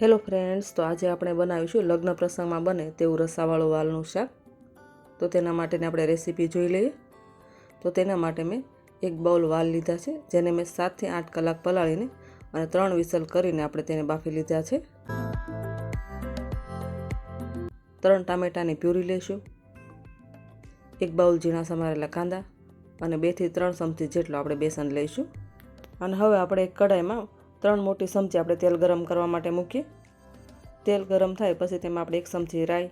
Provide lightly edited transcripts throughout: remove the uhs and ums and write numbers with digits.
Hello friends, તો આજે આપણે બનાવીશું લગ્ન પ્રસંગમાં બને તેવું રસાવાળું વાલનું શાક। તો તેના માટેની આપણે રેસીપી જોઈ લઈએ। તો તેના માટે મેં એક બાઉલ વાલ લીધા છે, જેને મેં 7 થી 8 કલાક પલાળીને અને 3 વિસલ કરીને આપણે તેને બાફી લીધા છે। 3 ટામેટાની પ્યુરી લઈશું, એક બાઉલ ઝીણા સમારેલા કાંદા અને 2 થી 3 ચમચી જેટલો આપણે બેસન લઈશું। અને હવે આપણે એક કઢાઈમાં 3 મોટી ચમચી આપણે તેલ ગરમ કરવા માટે મૂકીએ। તેલ ગરમ થાય પછી તેમાં આપણે 1 ચમચી રાઈ,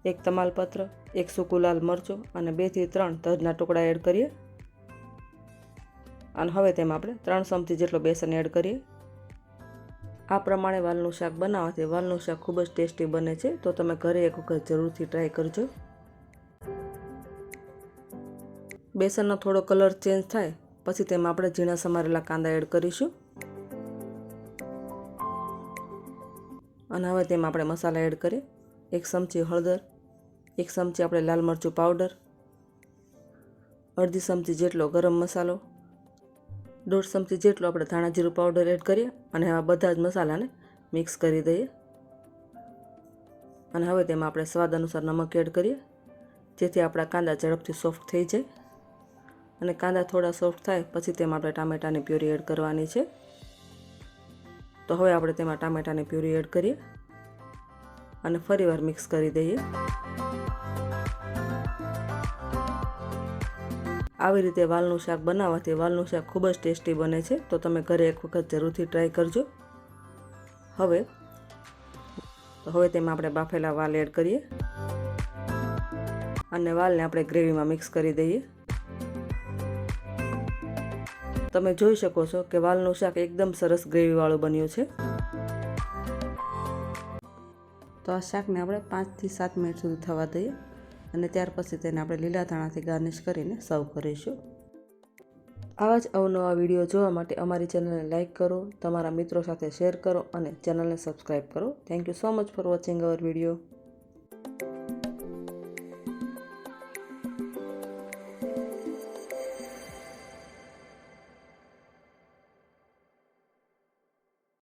1 તમાલપત્ર, 1 સૂકું લાલ મરચું અને 2 થી 3 તજના ટુકડા એડ કરીએ। અને હવે તેમાં આપણે 3 ચમચી જેટલો બેસન એડ કરીએ। આ પ્રમાણે વાલનું શાક બનાવવાથી વાલનું શાક ખૂબ જ ટેસ્ટી બને છે, તો તમે ઘરે એક વખત જરૂરથી ટ્રાય કરજો। બેસનનો થોડો કલર ચેન્જ થાય પછી તેમાં આપણે ઝીણા સમારેલા કાંદા એડ કરીશું। અને હવે તેમાં આપણે મસાલા એડ કરીએ। 1 ચમચી હળદર, 1 ચમચી આપણે લાલ મરચું પાવડર, અડધી ચમચી જેટલો ગરમ મસાલો, 1.5 ચમચી જેટલો આપણે ધાણા જીરું પાવડર એડ કરીએ અને આ બધા જ મસાલાને મિક્સ કરી દઈએ। અને હવે તેમાં આપણે સ્વાદ અનુસાર નમક એડ કરીએ, જેથી આપણા કાંદા ઝડપથી સોફ્ટ થઈ જાય। અને કાંદા થોડા સોફ્ટ થાય પછી તેમાં આપણે ટામેટાની પ્યુરી એડ કરવાની છે। તો હવે આપણે તેમાં ટામેટાની પ્યુરી એડ કરીએ અને ફરીવાર મિક્સ કરી દઈએ। આવી રીતે વાલનું શાક બનાવવાથી વાલનું શાક ખૂબ જ ટેસ્ટી બને છે, તો તમે ઘરે એક વખત જરૂરથી ટ્રાય કરજો। હવે તેમાં આપણે બાફેલા વાલ એડ કરીએ અને વાલને આપણે ગ્રેવીમાં મિક્સ કરી દઈએ। તમે જોઈ શકો છો કે વાલનું શાક એકદમ સરસ ગ્રેવીવાળું બન્યું છે। તો આ શાકને આપણે 5 થી 7 મિનિટ સુધી થવા દઈએ અને ત્યાર પછી તેને આપણે લીલા ધાણાથી ગાર્નિશ કરીને સર્વ કરીશું। આવા જ અવનવા વિડીયો જોવા માટે અમારી ચેનલને લાઇક કરો, તમારા મિત્રો સાથે શેર કરો અને ચેનલને સબસ્ક્રાઈબ કરો। Thank you so much for watching hour video.